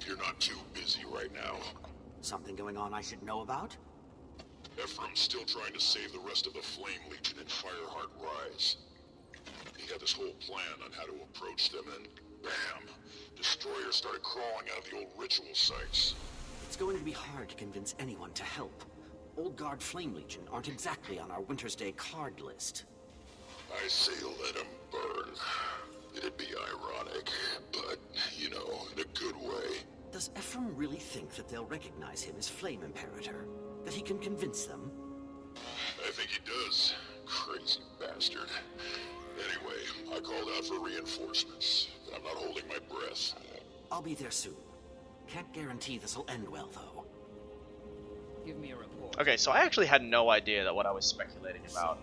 Hope you're not too busy right now. Something going on I should know about? Efram's still trying to save the rest of the Flame Legion in Fireheart Rise. He had this whole plan on how to approach them, and bam! Destroyers started crawling out of the old ritual sites. It's going to be hard to convince anyone to help. Old Guard Flame Legion aren't exactly on our Winter's Day card list. I say let him burn. It'd be ironic, but, you know, in a good way. Does Efram really think that they'll recognize him as Flame Imperator? That he can convince them? I think he does. Crazy bastard. Anyway, I called out for reinforcements, but I'm not holding my breath. I'll be there soon. Can't guarantee this'll end well, though. Give me a report. Okay, so I actually had no idea that what I was speculating about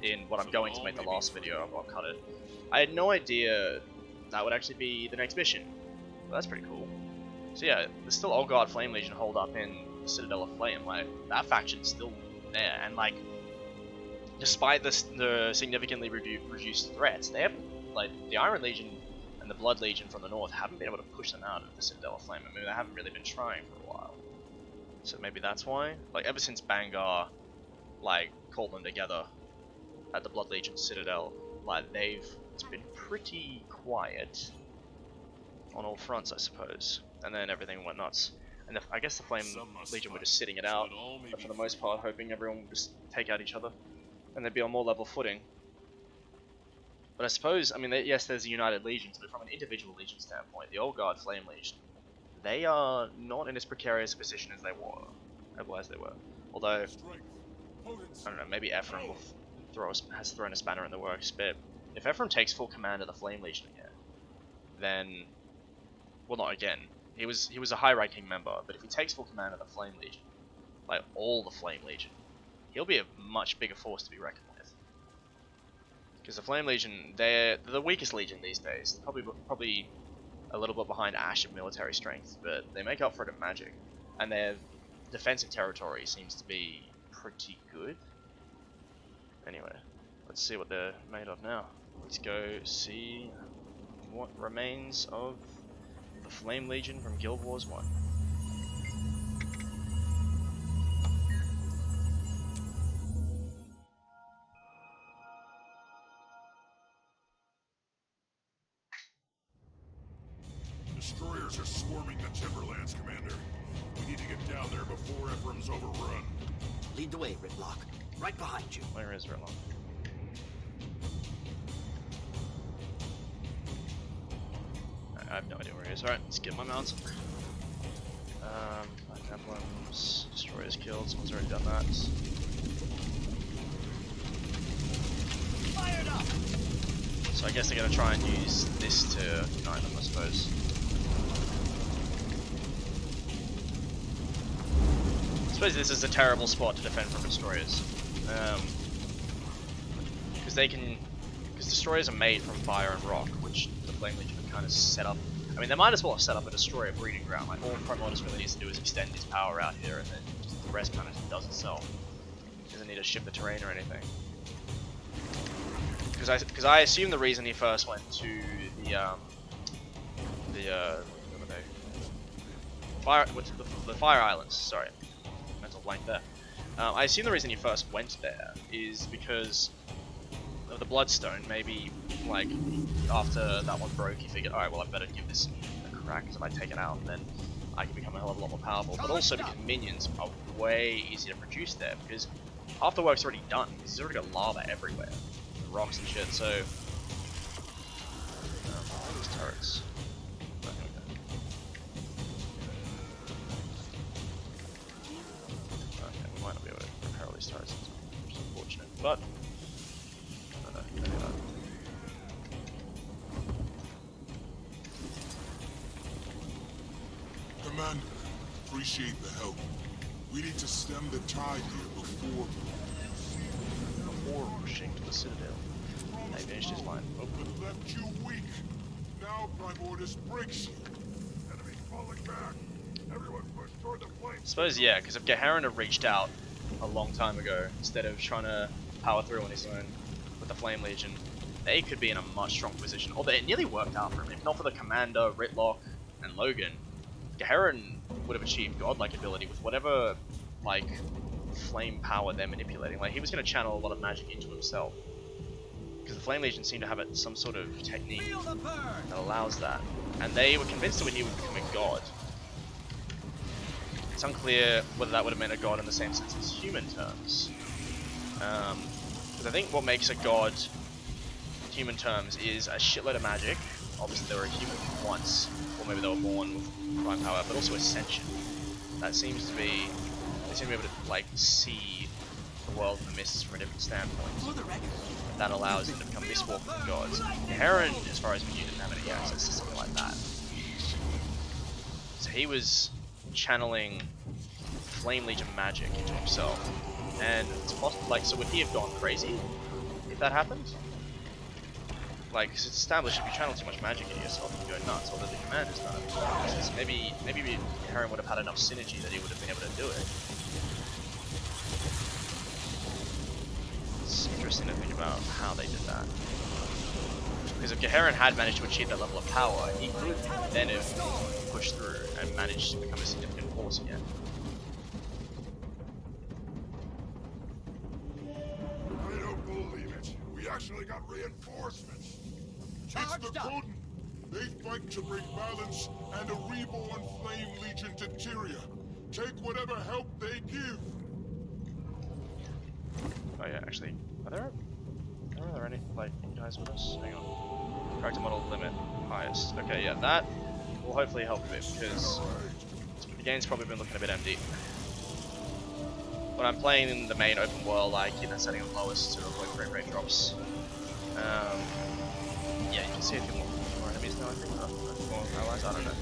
in what I'm going to make the last video, I'll cut it. I had no idea that would actually be the next mission. Well, that's pretty cool. So yeah, there's still Old Guard Flame Legion holed up in the Citadel of Flame. Like, that faction's still there, and like, despite the significantly reduced threats, they have, like, the Iron Legion and the Blood Legion from the north haven't been able to push them out of the Citadel of Flame. I mean, they haven't really been trying for a while. So maybe that's why. Like, ever since Bangar, like, called them together at the Blood Legion Citadel, like, it's been pretty quiet on all fronts, I suppose. And then everything went nuts. And I guess the Flame Legion were just sitting it out, but for the most part, hoping everyone would just take out each other, and they'd be on more level footing. But I suppose, I mean, yes, there's the United Legions, but from an individual Legion standpoint, the Old Guard Flame Legion, they are not in as precarious a position as they were. Although, I don't know, maybe Efram has thrown a spanner in the works, but if Efram takes full command of the Flame Legion again, then, well, not again. He was a high-ranking member, but if he takes full command of the Flame Legion, like all the Flame Legion, he'll be a much bigger force to be reckoned with. Because the Flame Legion, they're the weakest Legion these days. Probably a little bit behind Ash in military strength, but they make up for it in magic, and their defensive territory seems to be pretty good. Anyway, let's see what they're made of now. Let's go see what remains of the Flame Legion from Guild Wars 1. Destroyers are swarming the Timberlands, Commander. We need to get down there before Efram's overrun. Lead the way, Rytlock. Right behind you. Where is Rytlock? I have no idea where he is. Alright, let's get my mounts. Black emblems, destroyers killed, someone's already done that. Fired up! So I guess they're gonna try and use this to unite them, I suppose. I suppose this is a terrible spot to defend from destroyers. Because destroyers are made from fire and rock, which the Flame Legion have kind of set up. I mean, they might as well have set up a destroyer breeding ground. Like, all Primordous really needs to do is extend his power out here, and then the rest kind of does itself. Doesn't need to shift the terrain or anything. Because I assume the reason he first went to the Fire Islands. Sorry, mental blank there. I assume the reason he first went there is because of the Bloodstone. Maybe, like, after that one broke, he figured, alright, well, I better give this a crack, because if I take it out, then I can become a hell of a lot more powerful. But also because minions are way easier to produce there, because half the work's already done. He's already got lava everywhere, rocks and shit, so... these turrets. Okay, we might not be able to repair all these turrets, which is unfortunate, but... Commander, appreciate the help. We need to stem the tide here before rushing to the Citadel. I finished his line. Oh. It left you weak. Now Primordous breaks you. Enemy falling back. Everyone push toward the flank. I suppose, yeah, because if Geharon had reached out a long time ago, instead of trying to power through on his own with the Flame Legion, they could be in a much stronger position. Although it nearly worked out for him. If not for the Commander, Rytlock, and Logan, Gaheran would have achieved godlike ability with whatever, like, flame power they're manipulating. Like, he was going to channel a lot of magic into himself. Because the Flame Legion seemed to have some sort of technique that allows that. And they were convinced that he would become a god. It's unclear whether that would have meant a god in the same sense as human terms. Because I think what makes a god in human terms is a shitload of magic. Obviously they were a human once, or maybe they were born with divine power, but also ascension. That seems to be, they seem to be able to like see the world in the mists from a different standpoint. And that allows them to become mistwalking gods. Gaheran, as far as we knew, didn't have any access to something like that. So he was channeling Flame Legion magic into himself. And it's possible, like, so would he have gone crazy if that happened? Like, cause it's established if you channel too much magic into yourself, you go nuts, or that the commander's done it. Maybe Gaheran would have had enough synergy that he would have been able to do it. It's interesting to think about how they did that. Because if Gaheran had managed to achieve that level of power, he could then have pushed through and managed to become a significant force again. I don't believe it. We actually got reinforcements. It's the Golden. They fight to bring balance and a reborn Flame Legion to Tyria. Take whatever help they give. Oh yeah, actually, are there any, like, guys with us? Hang on. Character model limit highest. Okay, yeah, that will hopefully help a bit, because the game's probably been looking a bit empty. When I'm playing in the main open world, I keep that setting on lowest to avoid frame rate drops. Yeah, you can see a few more enemies now, I think. More allies, I don't know.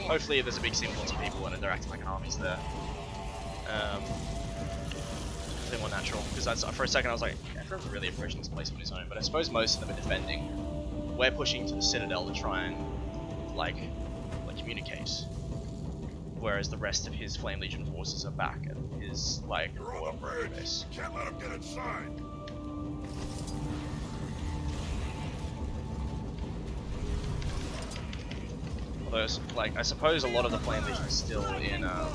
Hopefully there's a big scene with lots of people and they're acting like armies there. They're more natural, because for a second I was like, Efram's really approaching this place on his own, but I suppose most of them are defending. We're pushing to the Citadel to try and, like communicate. Whereas the rest of his Flame Legion forces are back at his, like, core operating base. Can't let him get inside. Although, like, I suppose a lot of the Flame Legion is still in, I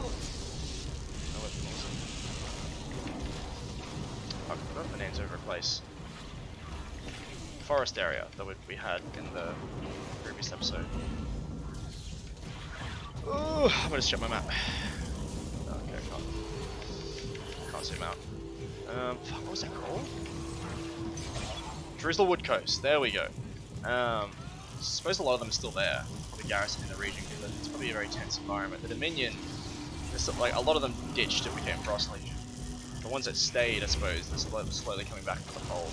forgot the names of a place. Forest area that we had in the previous episode. Oh, I'm gonna check my map. Okay, I can't zoom out. Fuck, what was that called? Drizzlewood Coast. There we go. I suppose a lot of them are still there. The garrison in the region, because it's probably a very tense environment. The Dominion, like, a lot of them ditched and became Frost Legion. The ones that stayed, I suppose, they're slowly coming back to the fold.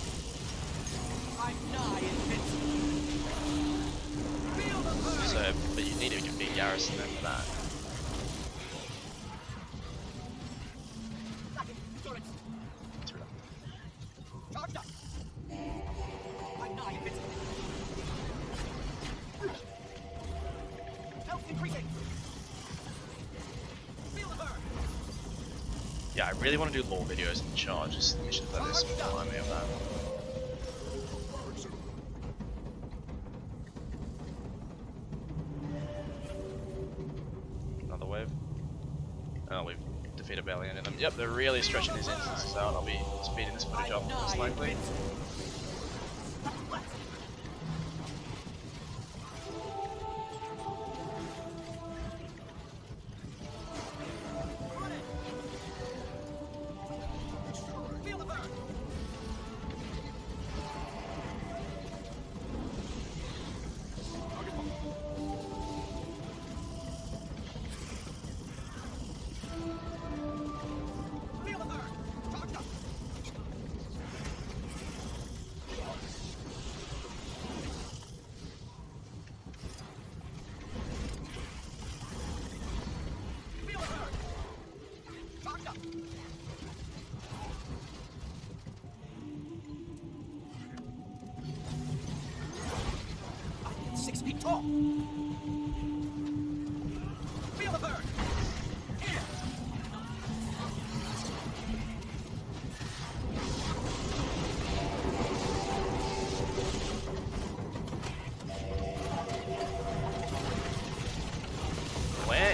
So, but you need to be a garrison there for that. Yeah, I really want to do lore videos in charge, just missions like this remind me of that. Another wave. Oh, we've defeated barely any of them. Yep, they're really stretching these instances out. I'll be speeding this footage up most likely.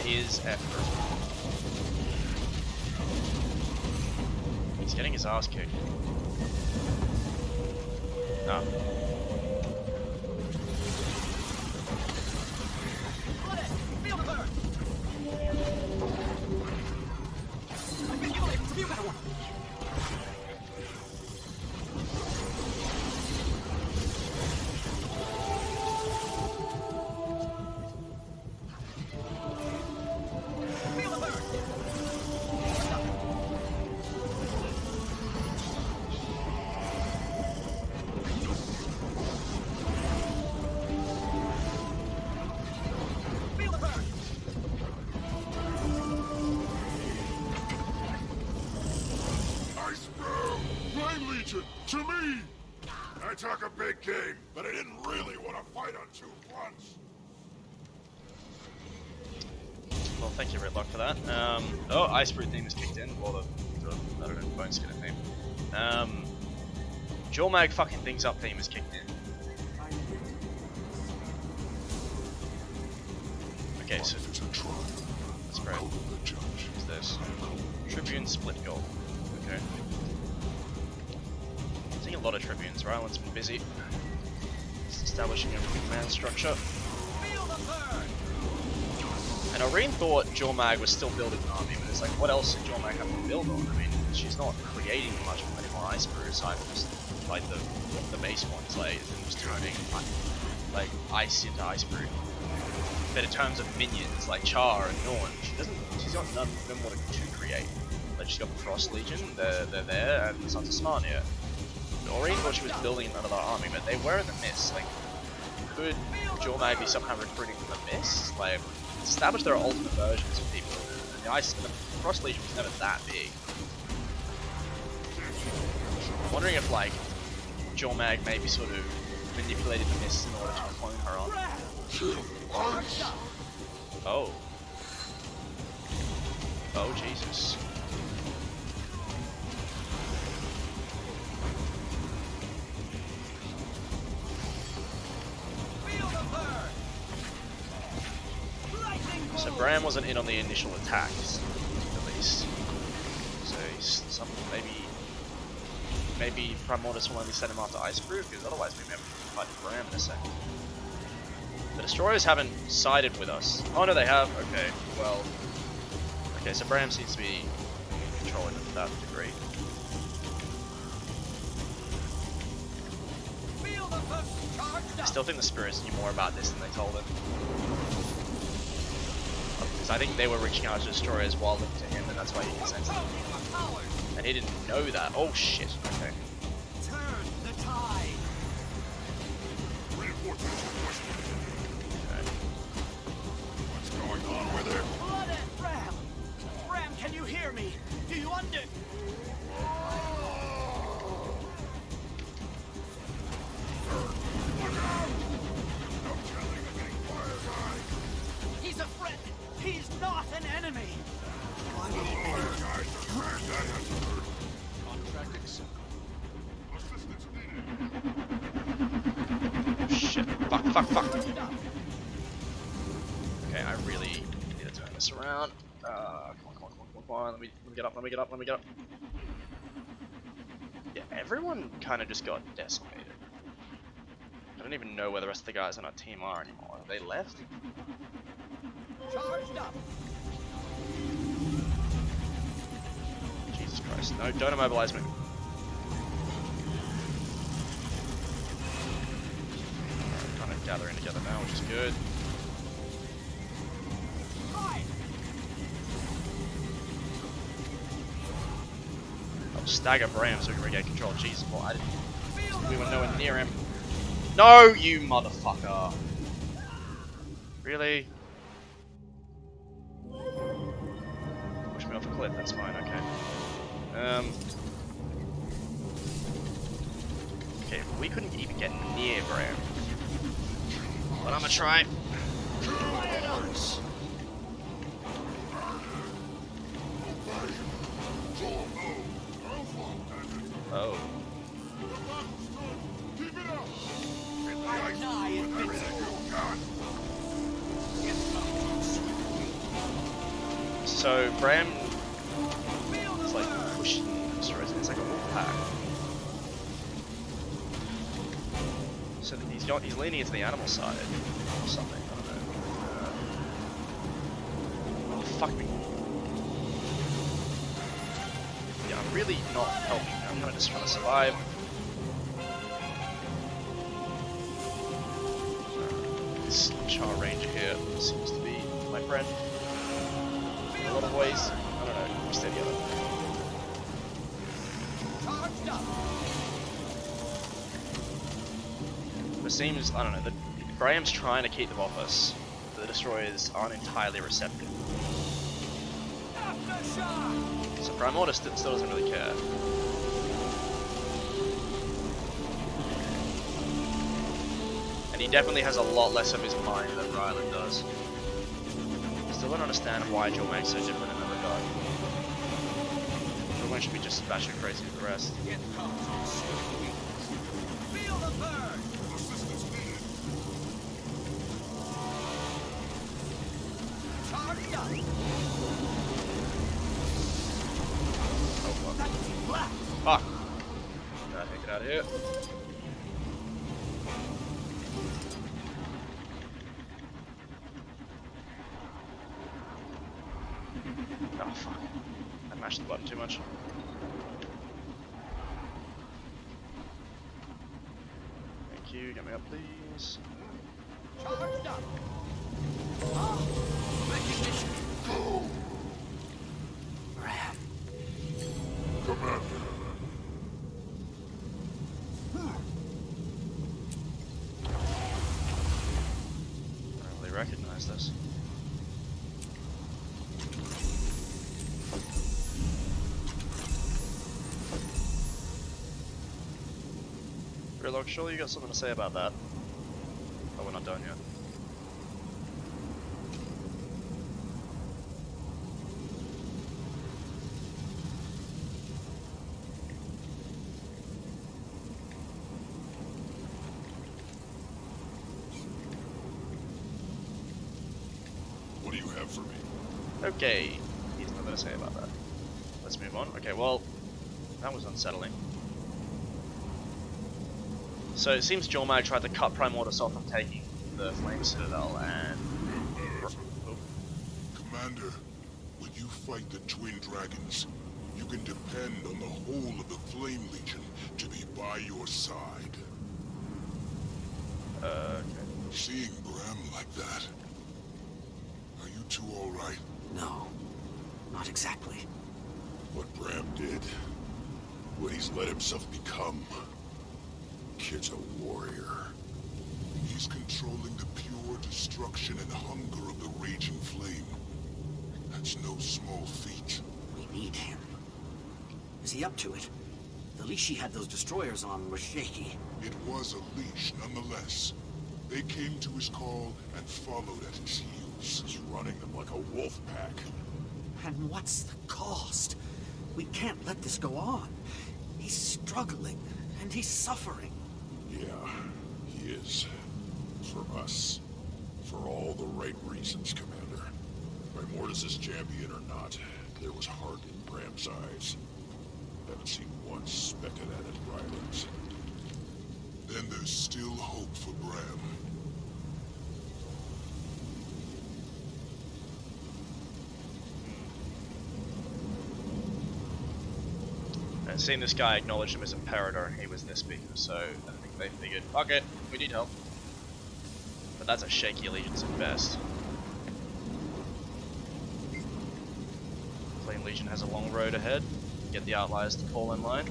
is Efram. He's getting his ass kicked. No. Feel the burn! I've been given a few better one! To me! I talk a big game, but I didn't really want to fight on two fronts. Well, thank you, Rytlock, for that. Oh, Icebrood theme is kicked in. Or the I don't know, Bone Skinner theme. Jormag fucking things up theme is kicked in. Okay, so let's spread. What's this? Tribune split goal. Okay. Seeing a lot of tribunes. Ryland's been busy. Just establishing a command structure. And Irene thought Jormag was still building an army, but it's like, what else did Jormag have to build on? I mean, she's not creating much anymore Icebrood aside from just like the base ones, like just turning like ice into Icebrood. But in terms of minions like Char and Norn, she's got none more to create. Like she's got Frost Legion, they're there, and the Sons of Smarnia. Irene thought she was building another army, but they were in the mist. Like, could Jormag be somehow recruiting from the mist? Like, establish their ultimate versions of people. And the Frost Legion was never that big. I'm wondering if, like, Jormag maybe sort of manipulated the mist in order to clone her on. Oh. Oh, Jesus. So Bram wasn't in on the initial attacks, at least. So he's maybe Primordous will only send him after Icebrood, because otherwise we may have to fight Bram in a second. The destroyers haven't sided with us. Oh no, they have. Okay, well. Okay, so Bram seems to be controlling them to that degree. I still think the spirits knew more about this than they told him. Because I think they were reaching out to destroyers while looking to him, and that's why he can sense them. And he didn't know that. Oh shit. Okay. Turn the tide. Okay. What's going on with her? Blood and Ram! Ram, can you hear me? Do you under... He's a friend. He's not an enemy. Contract accepted. Assistance needed. Shit. Fuck. Okay, I really need to turn this around. Come on. Let me get up. Yeah, everyone kind of just got decimated. I don't even know where the rest of the guys on our team are anymore. Have they left? Charged up. Jesus Christ. No, don't immobilize me. Alright, kind of gathering together now, which is good. I'll stagger Bram so we can regain control. Jesus, well, we were nowhere near him. No, you motherfucker. Really? Push me off a cliff, that's fine, okay. Okay, we couldn't even get near Bram. But I'm gonna try. Oh. So Bram is like pushing the destroyers, and it's like a wolf pack. So he's leaning into the animal side or something. I don't know. Oh fuck me. Yeah, I'm really not helping. I'm kind of just trying to survive. This Char Ranger here seems to be my friend in a lot of ways. I don't know, which the other. It seems, I don't know, Graham's trying to keep them off us. The destroyers aren't entirely receptive. So Primordous still doesn't really care. And he definitely has a lot less of his mind than Rytlock does. Still don't understand why Jormung's so different in that regard. Jormung should be just batshit crazy with the rest. Feel the burn! Charged up! Oh fuck. Fuck! Gotta take it out of here. Oh fuck. I mashed the button too much. Thank you, get me up please. Charged up! Ram. Commander. I don't really recognize this. Rytlock, surely you got something to say about that. Oh, we're not done yet. What do you have for me? Okay, he's nothing to say about that. Let's move on. Okay, well, that was unsettling. So it seems Jormung tried to cut Primordous off from taking the Flame Citadel and... Oh. Commander, when you fight the Twin Dragons, you can depend on the whole of the Flame Legion to be by your side. Okay. Seeing Bram like that, are you two alright? No, not exactly. What Bram did, what he's let himself become. Kid's a warrior. He's controlling the pure destruction and hunger of the raging flame. That's no small feat. We need him. Is he up to it? The leash he had those destroyers on was shaky. It was a leash, nonetheless. They came to his call and followed at his heels. He's running them like a wolf pack. And what's the cost? We can't let this go on. He's struggling, and he's suffering. Yeah, he is. For us. For all the right reasons, Commander. Primordous' champion or not, there was heart in Bram's eyes. Haven't seen one speck of that at Rytlock's. Then there's still hope for Bram. And seeing this guy acknowledge him as Imperator, he was this big, so I think they figured, fuck it, we need help. But that's a shaky allegiance at best. Flame Legion has a long road ahead. Get the Outliers to fall in line.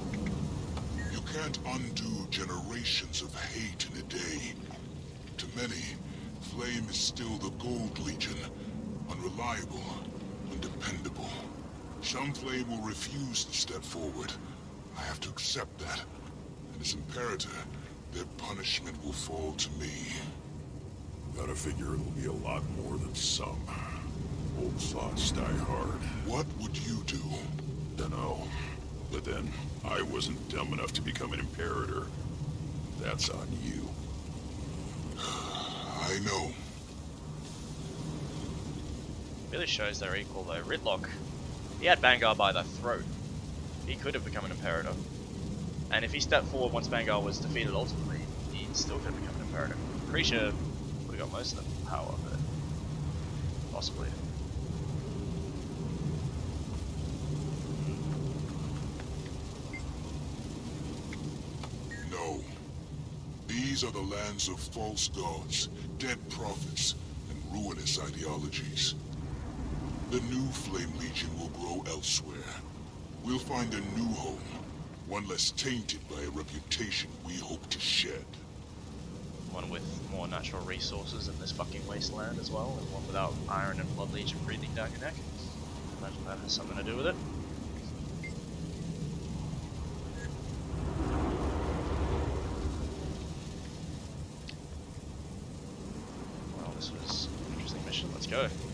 You can't undo generations of hate in a day. To many, Flame is still the Gold Legion. Unreliable, undependable. Some Flame will refuse to step forward. I have to accept that. And as Imperator, their punishment will fall to me. Gotta figure it'll be a lot more than some. Old thoughts die hard. What would you do? Dunno. But then, I wasn't dumb enough to become an Imperator. That's on you. I know. Really shows they're equal though. Rytlock, he had Bangar by the throat. He could have become an Imperator. And if he stepped forward once Bangar was defeated ultimately, he still could have become an Imperator. Creature would have got most of the power, but possibly. No. These are the lands of false gods, dead prophets, and ruinous ideologies. The new Flame Legion will grow elsewhere. We'll find a new home, one less tainted by a reputation we hope to shed. One with more natural resources in this fucking wasteland as well, and one without Iron and Blood Legion breathing down your neck. Imagine that has something to do with it. Well, this was an interesting mission. Let's go.